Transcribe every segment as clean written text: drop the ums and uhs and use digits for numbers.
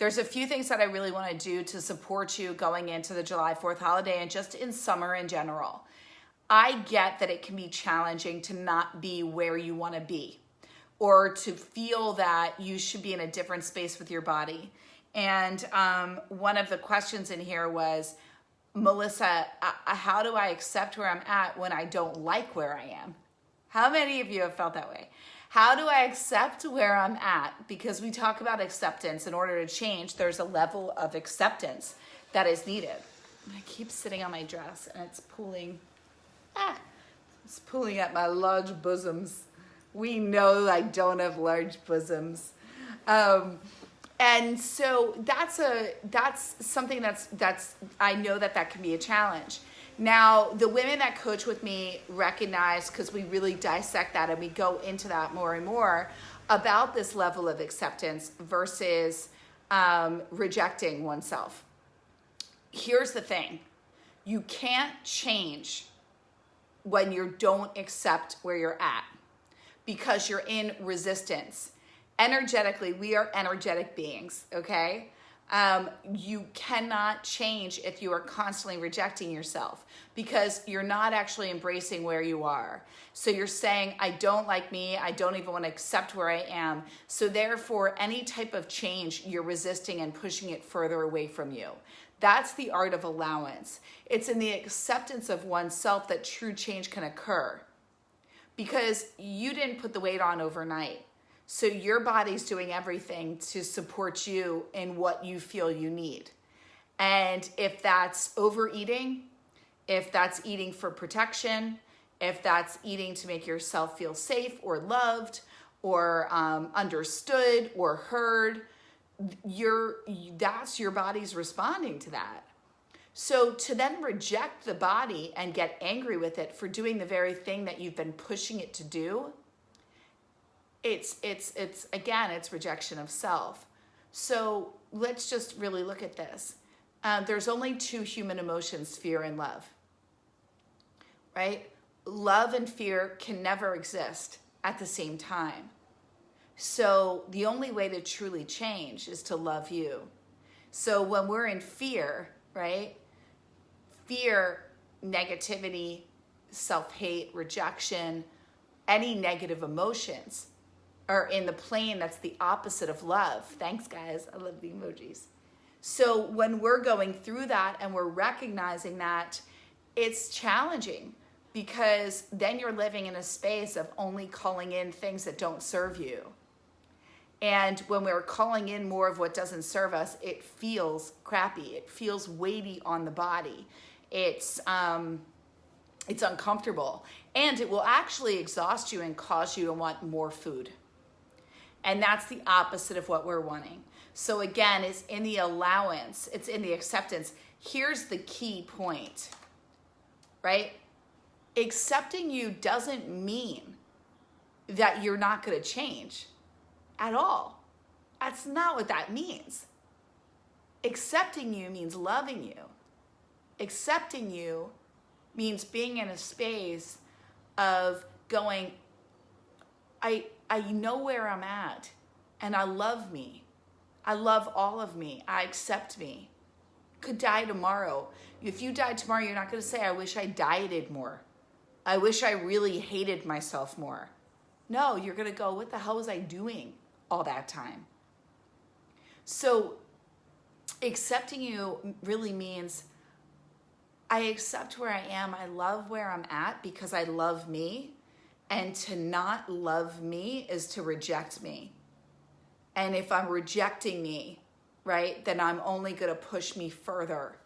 There's a few things that I really want to do to support you going into the July 4th holiday and just in summer in general. I get that it can be challenging to not be where you want to be or to feel that you should be in a different space with your body. And one of the questions in here was, Melissa, how do I accept where I'm at when I don't like where I am? How many of you have felt that way? How do I accept where I'm at? Because we talk about acceptance. In order to change, there's a level of acceptance that is needed. And I keep sitting on my dress and it's pulling. It's pulling at my large bosoms. We know I don't have large bosoms. And so that's something that's I know that can be a challenge. Now, the women that coach with me recognize, because we really dissect that and we go into that more and more, about this level of acceptance versus rejecting oneself. Here's the thing. You can't change when you don't accept where you're at because you're in resistance. Energetically, we are energetic beings, okay? You cannot change if you are constantly rejecting yourself because you're not actually embracing where you are. So you're saying, I don't like me. I don't even want to accept where I am. So therefore, any type of change, you're resisting and pushing it further away from you. That's the art of allowance. It's in the acceptance of oneself that true change can occur because you didn't put the weight on overnight. So your body's doing everything to support you in what you feel you need. And if that's overeating, if that's eating for protection, if that's eating to make yourself feel safe or loved or understood or heard, that's your body's responding to that. So to then reject the body and get angry with it for doing the very thing that you've been pushing it to do, it's rejection of self. So let's just really look at this. There's only two human emotions, fear and love, right? Love and fear can never exist at the same time. So the only way to truly change is to love you. So when we're in fear, right? Fear, negativity, self-hate, rejection, any negative emotions are in the plane that's the opposite of love. Thanks, guys. I love the emojis. So when we're going through that and we're recognizing that, it's challenging because then you're living in a space of only calling in things that don't serve you. And when we're calling in more of what doesn't serve us, it feels crappy. It feels weighty on the body. It's uncomfortable. And it will actually exhaust you and cause you to want more food. And that's the opposite of what we're wanting. So again, it's in the allowance. It's in the acceptance. Here's the key point, right? Accepting you doesn't mean that you're not going to change at all. That's not what that means. Accepting you means loving you. Accepting you means being in a space of going, I know where I'm at and I love me. I love all of me. I accept me. Could die tomorrow. If you died tomorrow, you're not going to say, I wish I dieted more. I wish I really hated myself more. No, you're going to go, what the hell was I doing all that time? So accepting you really means I accept where I am. I love where I'm at because I love me. And to not love me is to reject me. And if I'm rejecting me, right, then I'm only going to push me further.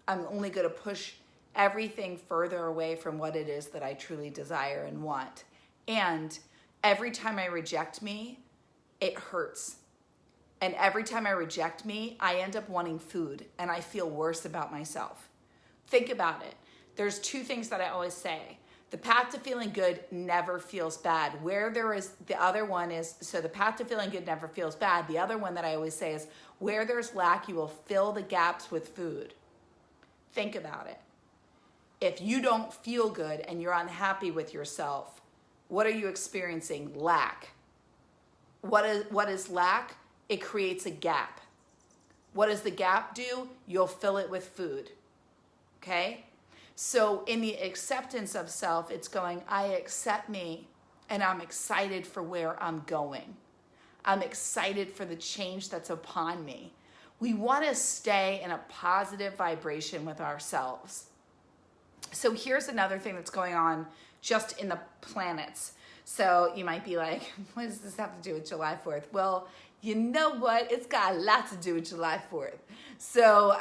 I'm only going to push everything further away from what it is that I truly desire and want. And every time I reject me, it hurts. And every time I reject me, I end up wanting food and I feel worse about myself. Think about it. There's two things that I always say. The path to feeling good never feels bad. Where there is, the other one is, so the path to feeling good never feels bad. The other one that I always say is, where there's lack, you will fill the gaps with food. Think about it. If you don't feel good and you're unhappy with yourself, what are you experiencing? Lack. What is lack? It creates a gap. What does the gap do? You'll fill it with food. Okay? So in the acceptance of self, it's going, I accept me and I'm excited for where I'm going. I'm excited for the change that's upon me. We want to stay in a positive vibration with ourselves. So here's another thing that's going on just in the planets. So you might be like, what does this have to do with July 4th? Well, you know what? It's got a lot to do with July 4th. So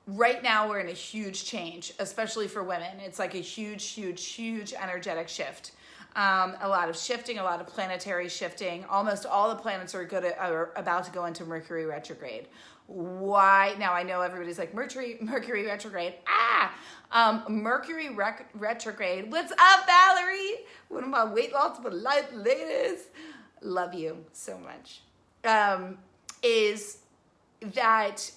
right now we're in a huge change, especially for women. It's like a huge energetic shift. A lot of shifting, a lot of planetary shifting. Almost all the planets are about to go into Mercury retrograde. Why? Now I know everybody's like, Mercury retrograde. Mercury retrograde. What's up, Valerie? One of my weight loss for life ladies. Love you so much. Is that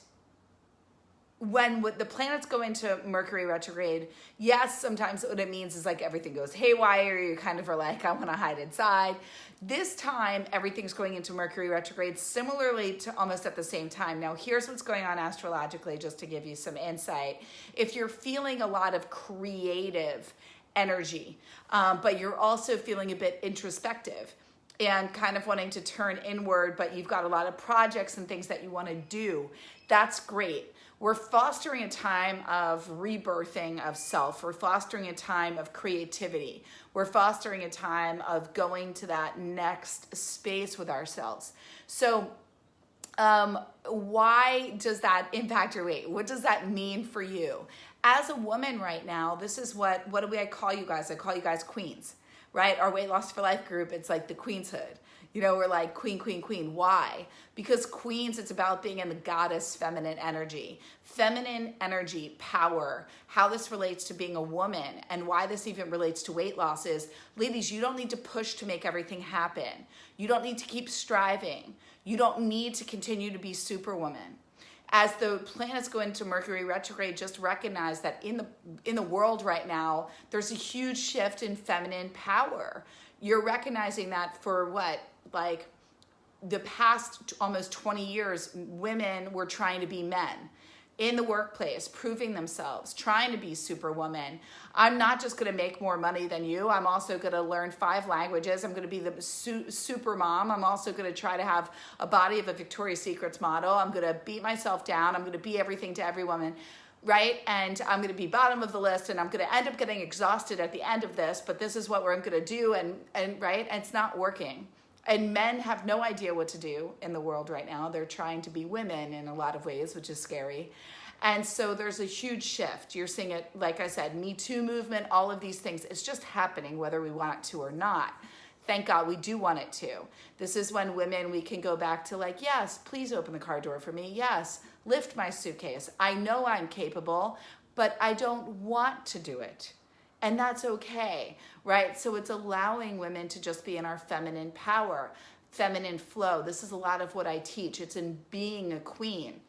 when the planets go into Mercury retrograde, yes, sometimes what it means is like everything goes haywire. You kind of are like, I want to hide inside. This time, everything's going into Mercury retrograde similarly to almost at the same time. Now, here's what's going on astrologically, just to give you some insight. If you're feeling a lot of creative energy, but you're also feeling a bit introspective and kind of wanting to turn inward, but you've got a lot of projects and things that you want to do, that's great. We're fostering a time of rebirthing of self. We're fostering a time of creativity. We're fostering a time of going to that next space with ourselves. So why does that impact your weight? What does that mean for you? As a woman right now, this is what do I call you guys? I call you guys queens, right? Our Weight Loss for Life group, it's like the queenshood. You know, we're like queen, queen, queen. Why? Because queens, it's about being in the goddess feminine energy. Feminine energy, power, how this relates to being a woman and why this even relates to weight loss is, ladies, you don't need to push to make everything happen. You don't need to keep striving. You don't need to continue to be superwoman. As the planets go into Mercury retrograde, just recognize that in the world right now, there's a huge shift in feminine power. You're recognizing that for what? Like the past almost 20 years, women were trying to be men in the workplace, proving themselves, trying to be superwoman. I'm not just going to make more money than you. I'm also going to learn 5 languages. I'm going to be the super mom. I'm also going to try to have a body of a Victoria's Secrets model. I'm going to beat myself down. I'm going to be everything to every woman, right? And I'm going to be bottom of the list, and I'm going to end up getting exhausted at the end of this, but this is what I'm going to do, and right? And it's not working. And men have no idea what to do in the world right now. They're trying to be women in a lot of ways, which is scary. And so there's a huge shift. You're seeing it, like I said, Me Too movement, all of these things. It's just happening whether we want it to or not. Thank God we do want it to. This is when women, we can go back to like, yes, please open the car door for me. Yes, lift my suitcase. I know I'm capable, but I don't want to do it. And that's okay, right? So it's allowing women to just be in our feminine power, feminine flow. This is a lot of what I teach. It's in being a queen.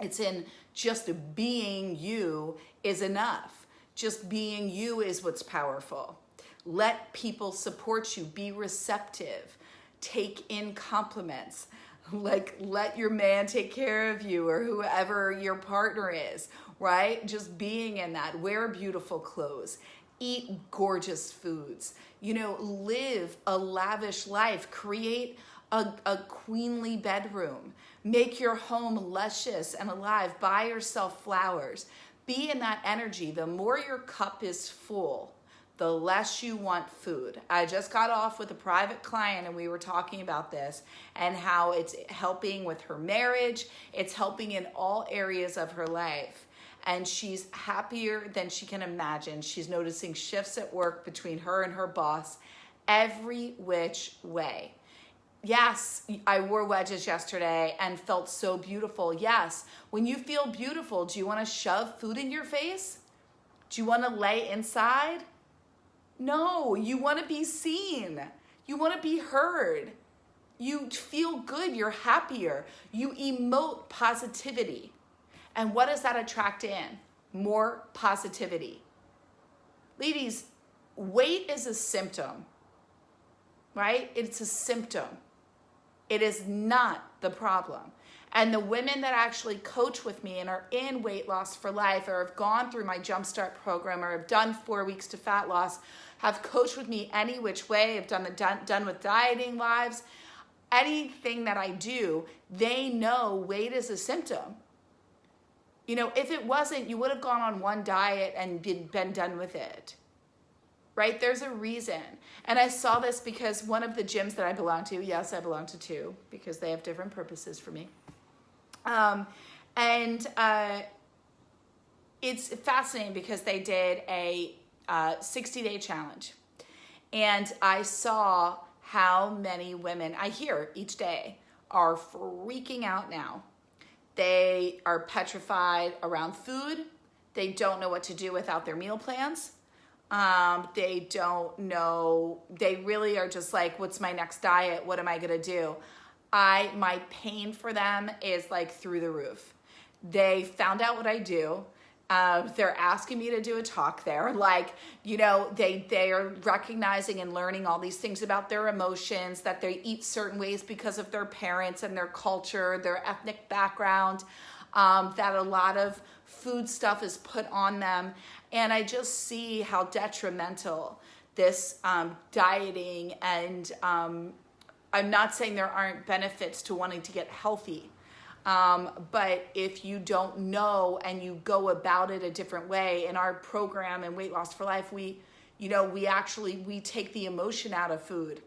It's in just being you is enough. Just being you is what's powerful. Let people support you. Be receptive. Take in compliments. Like, let your man take care of you or whoever your partner is, right? Just being in that. Wear beautiful clothes. Eat gorgeous foods. You know, live a lavish life. Create a queenly bedroom. Make your home luscious and alive. Buy yourself flowers. Be in that energy. The more your cup is full, the less you want food. I just got off with a private client and we were talking about this and how it's helping with her marriage. It's helping in all areas of her life. And she's happier than she can imagine. She's noticing shifts at work between her and her boss every which way. Yes, I wore wedges yesterday and felt so beautiful. Yes, when you feel beautiful, do you want to shove food in your face? Do you want to lay inside? No, you want to be seen. You want to be heard. You feel good. You're happier. You emote positivity. And what does that attract in? More positivity. Ladies, weight is a symptom, right? It's a symptom. It is not the problem. And the women that actually coach with me and are in Weight Loss for Life, or have gone through my Jumpstart program, or have done 4 weeks to fat loss, have coached with me any which way, have done with dieting lives, anything that I do, they know weight is a symptom. You know, if it wasn't, you would have gone on one diet and been done with it. Right? There's a reason. And I saw this because one of the gyms that I belong to, yes, I belong to 2 because they have different purposes for me. It's fascinating because they did a 60-day challenge. And I saw how many women, I hear each day, are freaking out now. They are petrified around food. They don't know what to do without their meal plans. They don't know, they really are just like, what's my next diet? What am I going to do? My pain for them is like through the roof. They found out what I do. They're asking me to do a talk there. Like, you know, they are recognizing and learning all these things about their emotions, that they eat certain ways because of their parents and their culture, their ethnic background, that a lot of food stuff is put on them. And I just see how detrimental this dieting and I'm not saying there aren't benefits to wanting to get healthy. But if you don't know and you go about it a different way, in our program in Weight Loss for Life, we take the emotion out of food.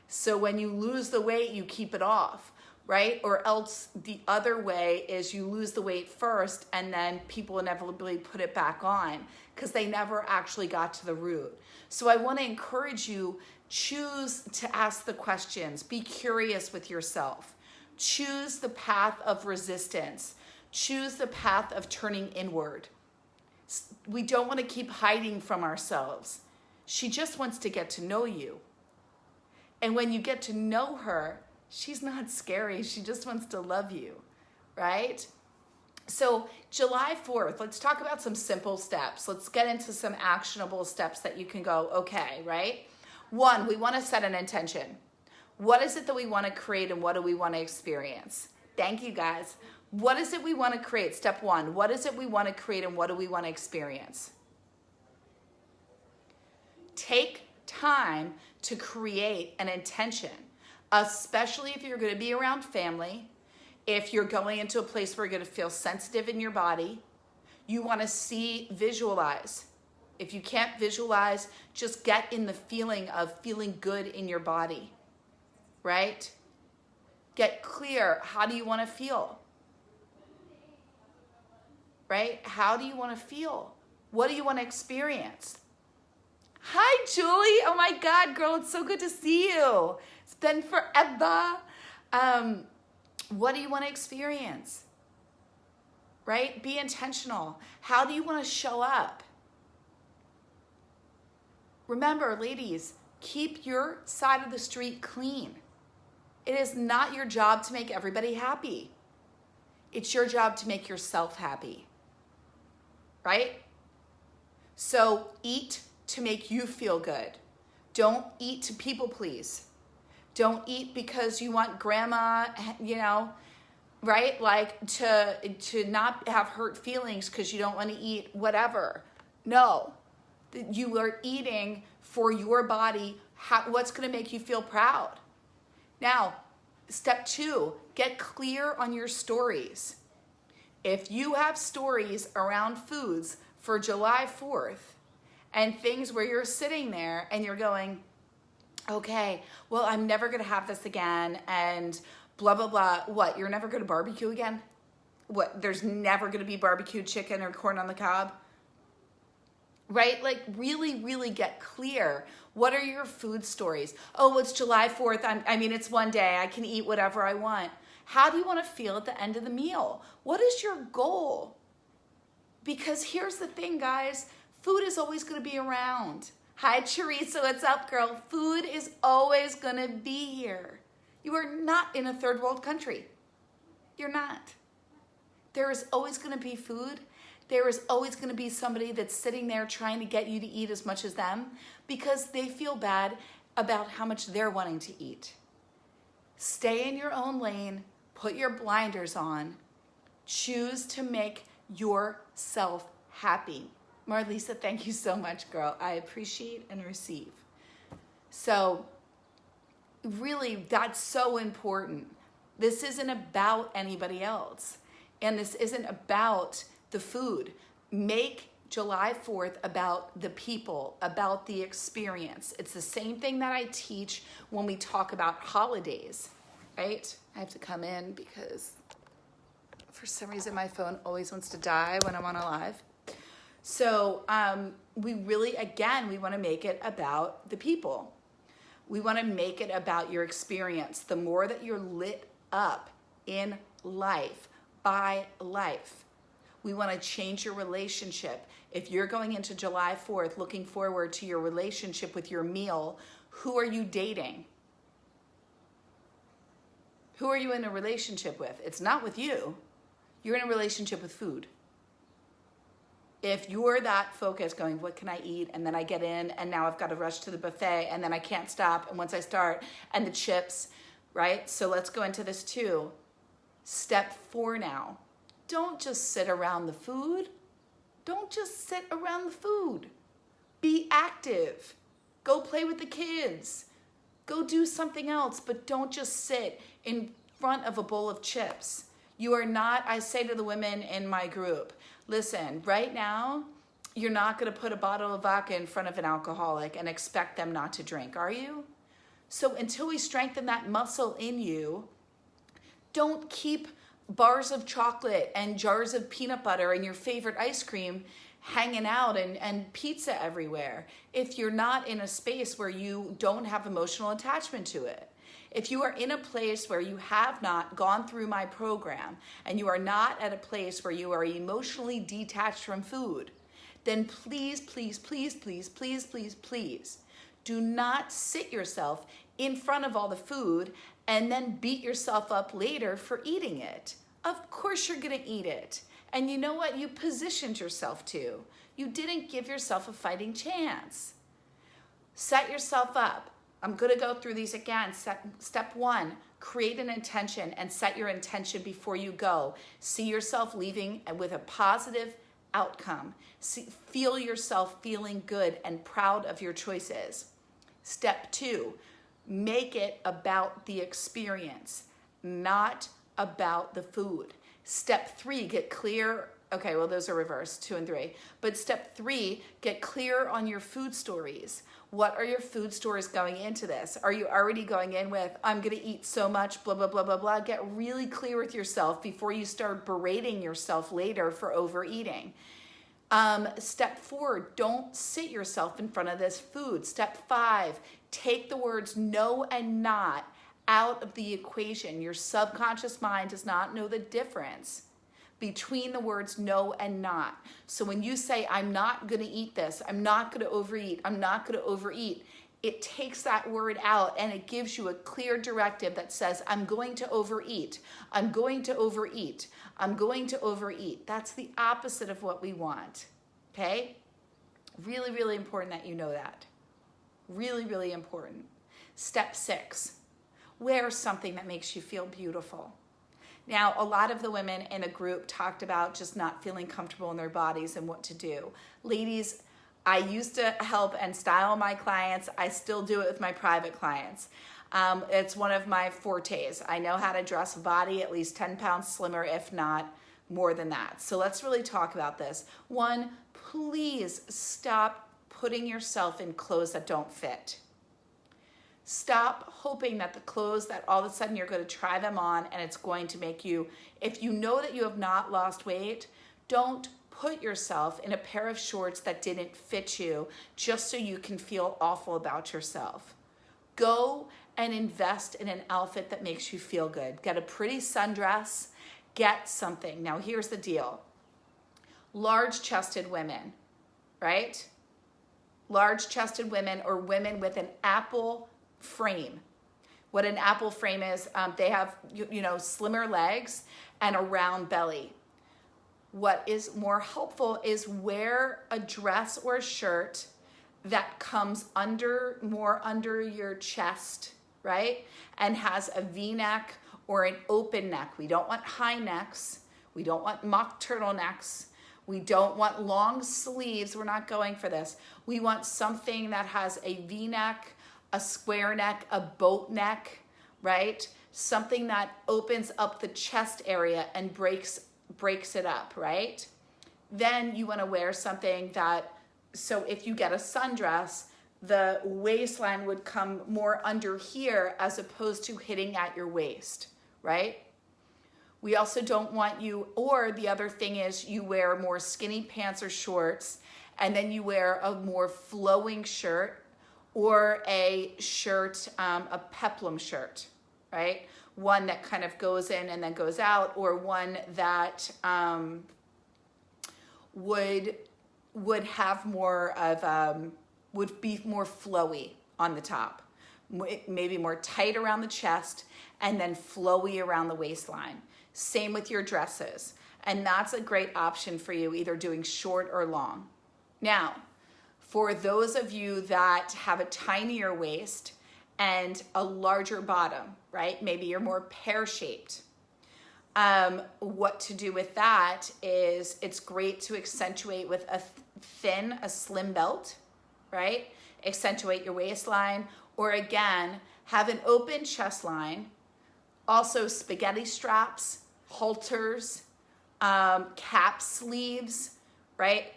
So when you lose the weight, you keep it off, right? Or else the other way is you lose the weight first and then people inevitably put it back on because they never actually got to the root. So I want to encourage you, choose to ask the questions, be curious with yourself. Choose the path of resistance. Choose the path of turning inward. We don't want to keep hiding from ourselves. She just wants to get to know you. And when you get to know her, she's not scary. She just wants to love you, right? So July 4th, let's talk about some simple steps. Let's get into some actionable steps that you can go, okay, right? 1, we want to set an intention. What is it that we want to create and what do we want to experience? Thank you, guys. What is it we want to create? Step 1, what is it we want to create and what do we want to experience? Take time to create an intention, especially if you're going to be around family, if you're going into a place where you're going to feel sensitive in your body. You want to visualize. If you can't visualize, just get in the feeling of feeling good in your body. Right? Get clear. How do you want to feel? Right? How do you want to feel? What do you want to experience? Hi, Julie. Oh my God, girl, it's so good to see you. It's been forever. What do you want to experience? Right? Be intentional. How do you want to show up? Remember, ladies, keep your side of the street clean. It is not your job to make everybody happy. It's your job to make yourself happy, right? So eat to make you feel good. Don't eat to people please. Don't eat because you want grandma, right? Like to not have hurt feelings because you don't want to eat whatever. No, you are eating for your body, what's going to make you feel proud. Now, step 2, get clear on your stories. If you have stories around foods for July 4th and things where you're sitting there and you're going, okay, well, I'm never going to have this again and blah, blah, blah. What, you're never going to barbecue again? What, there's never going to be barbecued chicken or corn on the cob? Right? Like really, really get clear. What are your food stories? Oh, it's July 4th. It's one day. I can eat whatever I want. How do you want to feel at the end of the meal? What is your goal? Because here's the thing, guys. Food is always going to be around. Hi, Teresa. What's up, girl? Food is always going to be here. You are not in a third world country. You're not. There is always going to be food. There is always going to be somebody that's sitting there trying to get you to eat as much as them because they feel bad about how much they're wanting to eat. Stay in your own lane. Put your blinders on. Choose to make yourself happy. Marlisa, thank you so much, girl. I appreciate and receive. So really, that's so important. This isn't about anybody else. And this isn't about the food. Make July 4th about the people, about the experience. It's the same thing that I teach when we talk about holidays, right? I have to come in because for some reason my phone always wants to die when I'm on a live. So we really, again, we want to make it about the people. We want to make it about your experience. The more that you're lit up in life, by life, we want to change your relationship. If you're going into July 4th looking forward to your relationship with your meal, who are you dating? Who are you in a relationship with? It's not with you. You're in a relationship with food. If you're that focused going, what can I eat? And then I get in and now I've got to rush to the buffet and then I can't stop. And once I start, and the chips, right? So let's go into this too. Step 4 now. Don't just sit around the food. Don't just sit around the food. Be active. Go play with the kids. Go do something else, but don't just sit in front of a bowl of chips. You are not, I say to the women in my group, listen, right now, you're not going to put a bottle of vodka in front of an alcoholic and expect them not to drink, are you? So until we strengthen that muscle in you, don't keep bars of chocolate and jars of peanut butter and your favorite ice cream hanging out and pizza everywhere if you're not in a space where you don't have emotional attachment to it. If you are in a place where you have not gone through my program and you are not at a place where you are emotionally detached from food, then please, please, please, please, please, please, please, do not sit yourself in front of all the food and then beat yourself up later for eating it. Of course you're gonna eat it. And you know what? You positioned yourself to. You didn't give yourself a fighting chance. Set yourself up. I'm gonna go through these again. Step 1, create an intention and set your intention before you go. See yourself leaving with a positive outcome. Feel yourself feeling good and proud of your choices. Step 2, make it about the experience, not about the food. Step 3, get clear. Okay, well, those are reversed, 2 and 3. But step 3, get clear on your food stories. What are your food stories going into this? Are you already going in with, I'm gonna eat so much, blah, blah, blah, blah, blah. Get really clear with yourself before you start berating yourself later for overeating. Step 4, don't sit yourself in front of this food. Step 5, take the words no and not out of the equation. Your subconscious mind does not know the difference between the words no and not. So when you say, I'm not gonna eat this, I'm not gonna overeat, I'm not gonna overeat, it takes that word out and it gives you a clear directive that says, I'm going to overeat, I'm going to overeat, I'm going to overeat. That's the opposite of what we want, okay? Really, really important that you know that. Really, really important. Step 6, wear something that makes you feel beautiful. Now, a lot of the women in a group talked about just not feeling comfortable in their bodies and what to do. Ladies, I used to help and style my clients. I still do it with my private clients. It's one of my fortes. I know how to dress a body at least 10 pounds slimmer, if not more than that. So let's really talk about this. 1, please stop putting yourself in clothes that don't fit. Stop hoping that the clothes that all of a sudden you're going to try them on and it's going to make you, if you know that you have not lost weight, don't put yourself in a pair of shorts that didn't fit you just so you can feel awful about yourself. Go and invest in an outfit that makes you feel good. Get a pretty sundress, get something. Now here's the deal. Large-chested women, right? Large-chested women or women with an apple frame. What an apple frame is, they have slimmer legs and a round belly. What is more helpful is wear a dress or a shirt that comes more under your chest, right? And has a V-neck or an open neck. We don't want high necks. We don't want mock turtlenecks. We don't want long sleeves. We're not going for this. We want something that has a V-neck, a square neck, a boat neck, right? Something that opens up the chest area and breaks it up, right? Then you want to wear something that, so if you get a sundress, the waistline would come more under here as opposed to hitting at your waist, right? We also don't want you, or the other thing is you wear more skinny pants or shorts, and then you wear a more flowing shirt or a shirt, a peplum shirt, right? One that kind of goes in and then goes out, or one that would have more of, would be more flowy on the top, maybe more tight around the chest and then flowy around the waistline. Same with your dresses. And that's a great option for you, either doing short or long. Now, for those of you that have a tinier waist and a larger bottom, right? Maybe you're more pear-shaped. What to do with that is it's great to accentuate with a slim belt, right? Accentuate your waistline, or again, have an open chest line. Also spaghetti straps, halters, cap sleeves, right?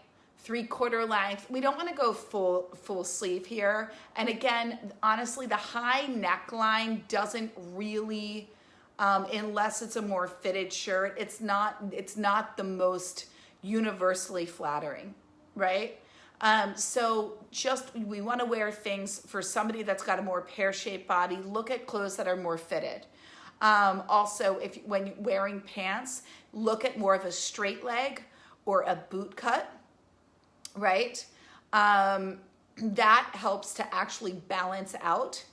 3/4 length. We don't want to go full sleeve here. And again, honestly, the high neckline doesn't really, unless it's a more fitted shirt, it's not the most universally flattering, right? So we want to wear things for somebody that's got a more pear-shaped body. Look at clothes that are more fitted. Also, when wearing pants, look at more of a straight leg or a boot cut, right? That helps to actually balance out,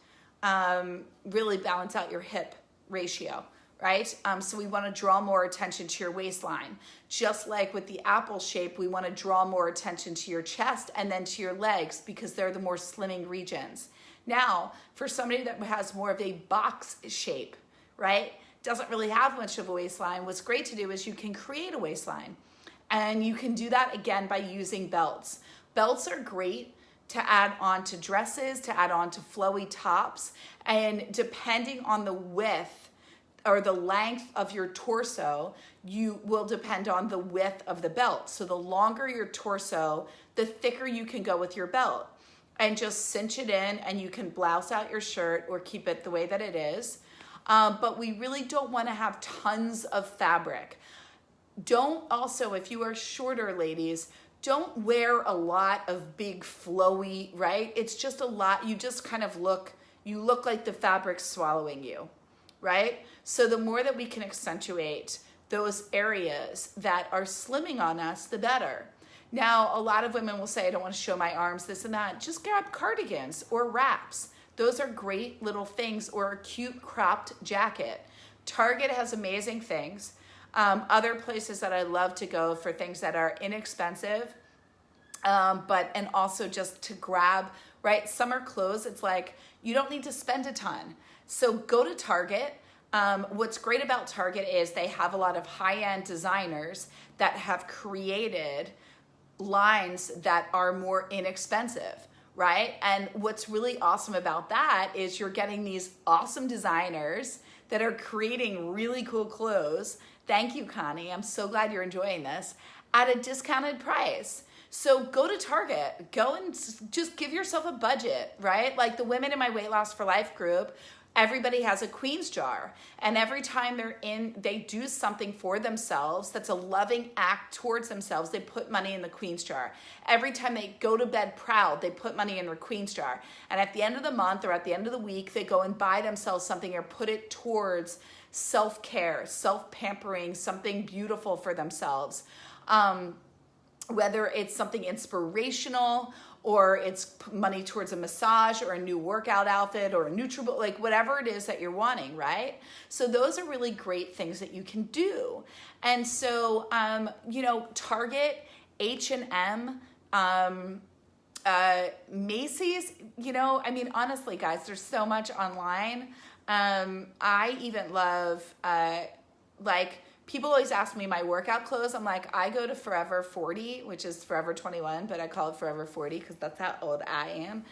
really balance out your hip ratio, right? So we want to draw more attention to your waistline. Just like with the apple shape, we want to draw more attention to your chest and then to your legs because they're the more slimming regions. Now, for somebody that has more of a box shape, right? Doesn't really have much of a waistline. What's great to do is you can create a waistline. And you can do that again by using belts. Belts are great to add on to dresses, to add on to flowy tops. And depending on the width or the length of your torso, you will depend on the width of the belt. So the longer your torso, the thicker you can go with your belt. And just cinch it in, and you can blouse out your shirt or keep it the way that it is. But we really don't want to have tons of fabric. Don't also, if you are shorter ladies, don't wear a lot of big flowy, right? It's just a lot. You just kind of look like the fabric's swallowing you, right? So the more that we can accentuate those areas that are slimming on us, the better. Now, a lot of women will say, I don't want to show my arms, this and that. Just grab cardigans or wraps. Those are great little things, or a cute cropped jacket. Target has amazing things. Other places that I love to go for things that are inexpensive, and also just to grab, right? Summer clothes, it's like, you don't need to spend a ton. So go to Target. What's great about Target is they have a lot of high-end designers that have created lines that are more inexpensive, right? And what's really awesome about that is you're getting these awesome designers that are creating really cool clothes. Thank you, Connie. I'm so glad you're enjoying this at a discounted price. So go to Target, go and just give yourself a budget, right? Like the Women in My Weight Loss for Life group, everybody has a Queen's jar. And every time they do something for themselves that's a loving act towards themselves, they put money in the Queen's jar. Every time they go to bed proud, they put money in their Queen's jar. And at the end of the month or at the end of the week, they go and buy themselves something or put it towards self-care, self-pampering, something beautiful for themselves. Whether it's something inspirational or it's money towards a massage or a new workout outfit or a Nutribullet, like whatever it is that you're wanting, right? So those are really great things that you can do. And so, Target, H&M, Macy's, honestly, guys, there's so much online. I even love, like, people always ask me my workout clothes. I'm like, I go to Forever 40, which is Forever 21, but I call it Forever 40 because that's how old I am.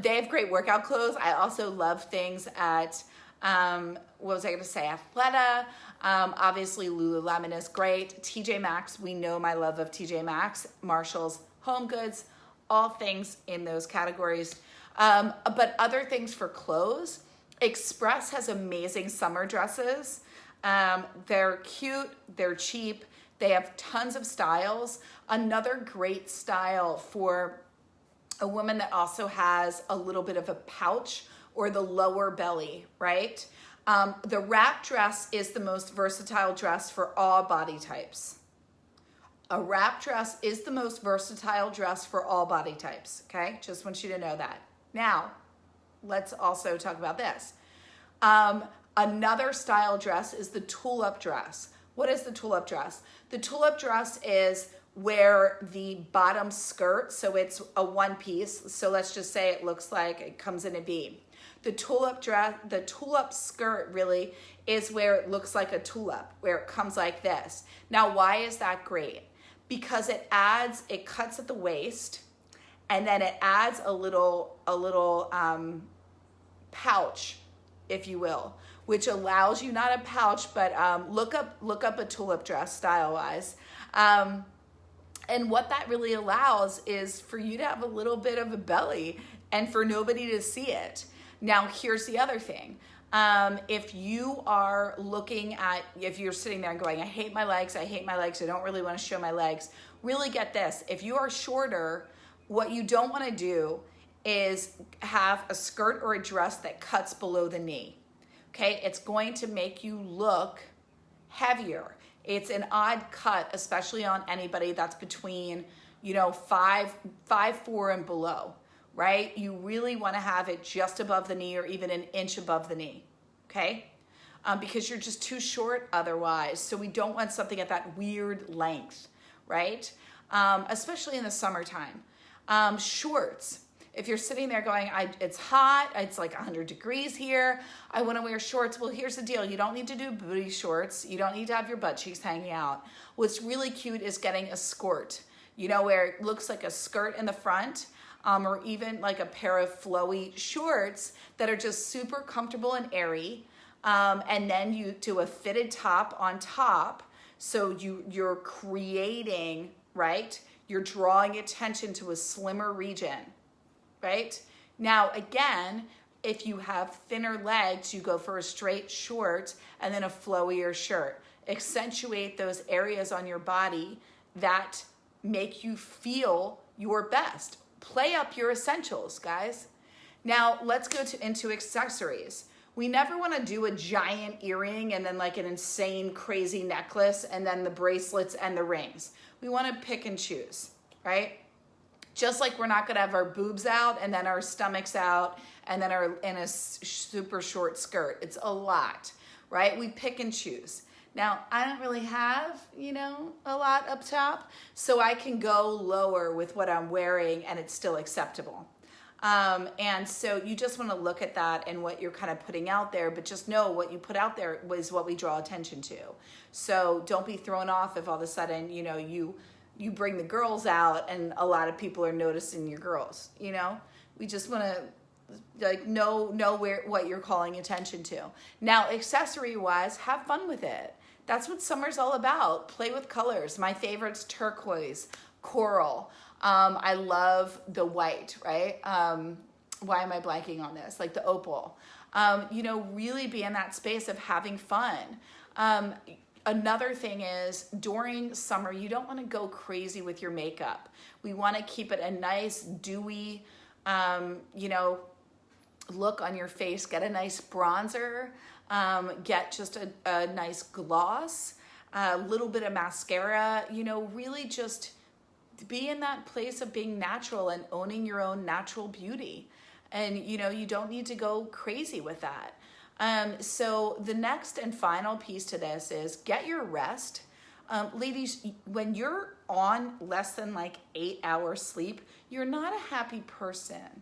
They have great workout clothes. I also love things at, what was I going to say, Athleta. Obviously, Lululemon is great. TJ Maxx, we know my love of TJ Maxx. Marshalls, Home Goods, all things in those categories. But other things for clothes, Express has amazing summer dresses. They're cute, they're cheap, they have tons of styles. Another great style for a woman that also has a little bit of a pouch or the lower belly, right? The wrap dress is the most versatile dress for all body types. A wrap dress is the most versatile dress for all body types, okay? Just want you to know that. Now, let's also talk about this. Another style dress is the tulle-up dress. What is the tulle-up dress? The tulle-up dress is where the bottom skirt, so it's a one piece, so let's just say it looks like it comes in a V. The tulle-up dress, the tulle-up skirt really is where it looks like a tulle-up, where it comes like this. Now, why is that great? Because it cuts at the waist, and then it adds a little pouch, if you will, which allows you, not a pouch, but look up a tulle-up dress style-wise. And what that really allows is for you to have a little bit of a belly and for nobody to see it. Now, here's the other thing. If you are if you're sitting there and going, I hate my legs, I don't really want to show my legs, really get this. If you are shorter, what you don't want to do is have a skirt or a dress that cuts below the knee. Okay, it's going to make you look heavier. It's an odd cut, especially on anybody that's between, 5'4" and below, right? You really want to have it just above the knee or even an inch above the knee, okay? Because you're just too short otherwise. So we don't want something at that weird length, right? Especially in the summertime. Shorts. If you're sitting there going, it's hot, it's like 100 degrees here, I want to wear shorts. Well, here's the deal. You don't need to do booty shorts. You don't need to have your butt cheeks hanging out. What's really cute is getting a skirt, where it looks like a skirt in the front, or even like a pair of flowy shorts that are just super comfortable and airy. And then you do a fitted top on top. So you're creating, right? You're drawing attention to a slimmer region. Right? Now, again, if you have thinner legs, you go for a straight short and then a flowier shirt. Accentuate those areas on your body that make you feel your best. Play up your essentials, guys. Now, let's go into accessories. We never want to do a giant earring and then like an insane, crazy necklace and then the bracelets and the rings. We want to pick and choose, right? Just like we're not going to have our boobs out and then our stomachs out and then our in a super short skirt. It's a lot, right? We pick and choose. Now, I don't really have, a lot up top, so I can go lower with what I'm wearing and it's still acceptable. And so you just want to look at that and what you're kind of putting out there, but just know what you put out there is what we draw attention to. So don't be thrown off if all of a sudden, you bring the girls out and a lot of people are noticing your girls, We just want to know what you're calling attention to. Now, accessory wise, have fun with it. That's what summer's all about. Play with colors. My favorite's turquoise, coral. I love the white, right? Why am I blanking on this? Like the opal. Really be in that space of having fun. Another thing is during summer, you don't want to go crazy with your makeup. We want to keep it a nice dewy, look on your face. Get a nice bronzer, get just a nice gloss, a little bit of mascara, really just be in that place of being natural and owning your own natural beauty. And, you don't need to go crazy with that. So the next and final piece to this is get your rest. Ladies, when you're on less than like 8 hours sleep, you're not a happy person.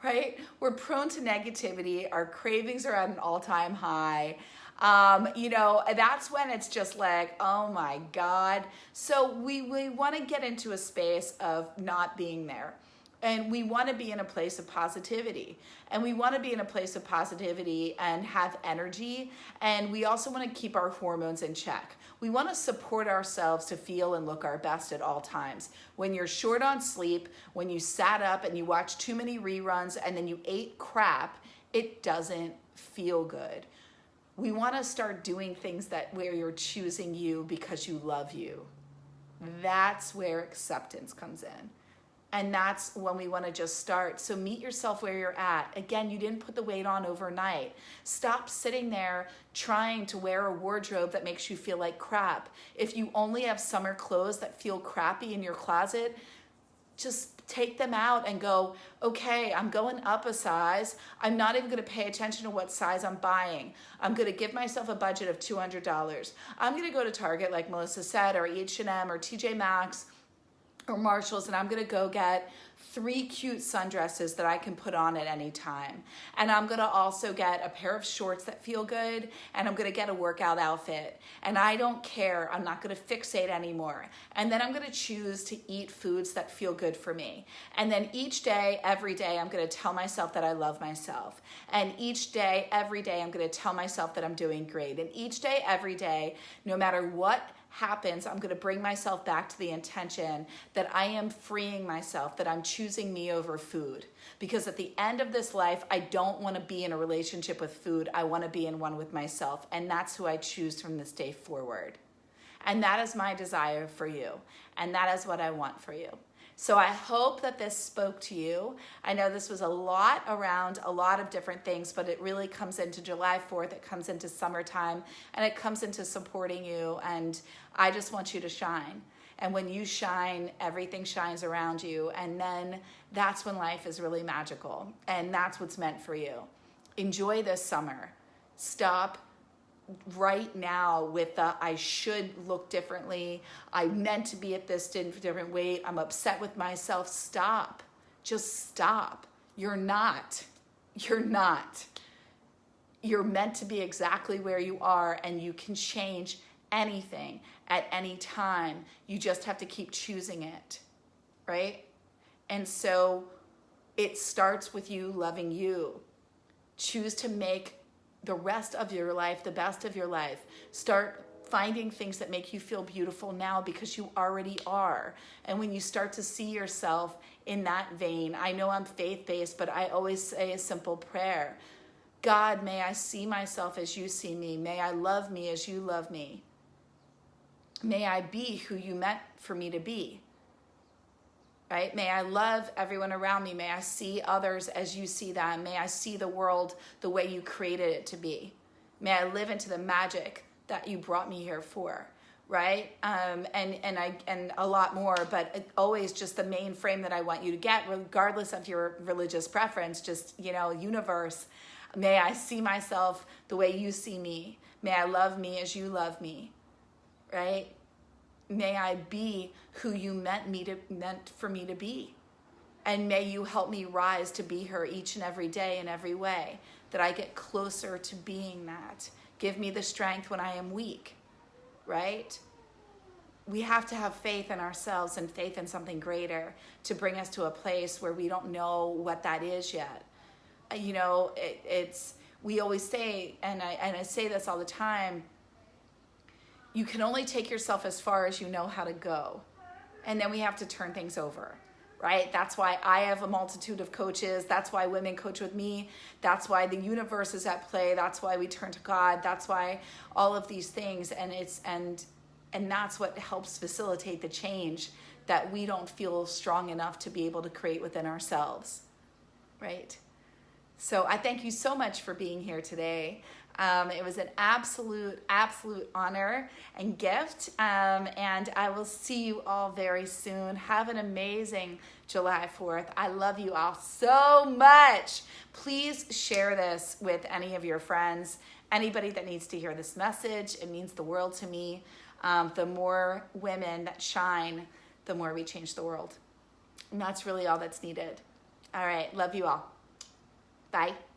right? We're prone to negativity. Our cravings are at an all-time high. That's when it's just like, oh my God. So we want to get into a space of not being there. And we want to be in a place of positivity. And we want to be in a place of positivity and have energy. And we also want to keep our hormones in check. We want to support ourselves to feel and look our best at all times. When you're short on sleep, when you sat up and you watched too many reruns and then you ate crap, it doesn't feel good. We want to start doing things where you're choosing you because you love you. That's where acceptance comes in. And that's when we want to just start. So meet yourself where you're at. Again, you didn't put the weight on overnight. Stop sitting there trying to wear a wardrobe that makes you feel like crap. If you only have summer clothes that feel crappy in your closet, just take them out and go, okay, I'm going up a size. I'm not even going to pay attention to what size I'm buying. I'm going to give myself a budget of $200. I'm going to go to Target, like Melissa said, or H&M or TJ Maxx or Marshalls, and I'm going to go get 3 cute sundresses that I can put on at any time. And I'm going to also get a pair of shorts that feel good, and I'm going to get a workout outfit. And I don't care. I'm not going to fixate anymore. And then I'm going to choose to eat foods that feel good for me. And then each day, every day, I'm going to tell myself that I love myself. And each day, every day, I'm going to tell myself that I'm doing great. And each day, every day, no matter what happens, I'm going to bring myself back to the intention that I am freeing myself, that I'm choosing me over food. Because at the end of this life, I don't want to be in a relationship with food. I want to be in one with myself. And that's who I choose from this day forward. And that is my desire for you. And that is what I want for you. So I hope that this spoke to you. I know this was a lot around a lot of different things, but it really comes into July 4th, it comes into summertime, and it comes into supporting you. And I just want you to shine. And when you shine, everything shines around you. And then that's when life is really magical. And that's what's meant for you. Enjoy this summer. Stop right now with the I should look differently. I meant to be at this different weight. I'm upset with myself. Stop. Just stop. You're not. You're not. You're meant to be exactly where you are, and you can change anything at any time. You just have to keep choosing it, right? And so it starts with you loving you. Choose to make the rest of your life the best of your life. Start finding things that make you feel beautiful now, because you already are. And when you start to see yourself in that vein, I know I'm faith-based, but I always say a simple prayer. God, may I see myself as you see me. May I love me as you love me. May I be who you meant for me to be. Right? May I love everyone around me. May I see others as you see them. May I see the world the way you created it to be. May I live into the magic that you brought me here for, right? And a lot more, but always just the main frame that I want you to get, regardless of your religious preference, just, universe. May I see myself the way you see me. May I love me as you love me, right? May I be who you meant for me to be. And may you help me rise to be her each and every day in every way, that I get closer to being that. Give me the strength when I am weak, right? We have to have faith in ourselves and faith in something greater to bring us to a place where we don't know what that is yet. We always say, and I say this all the time, you can only take yourself as far as you know how to go. And then we have to turn things over, right? That's why I have a multitude of coaches. That's why women coach with me. That's why the universe is at play. That's why we turn to God. That's why all of these things. And that's what helps facilitate the change that we don't feel strong enough to be able to create within ourselves, right? So I thank you so much for being here today. It was an absolute honor and gift. And I will see you all very soon. Have an amazing July 4th. I love you all so much. Please share this with any of your friends, anybody that needs to hear this message. It means the world to me. The more women that shine, the more we change the world. And that's really all that's needed. All right. Love you all. Bye.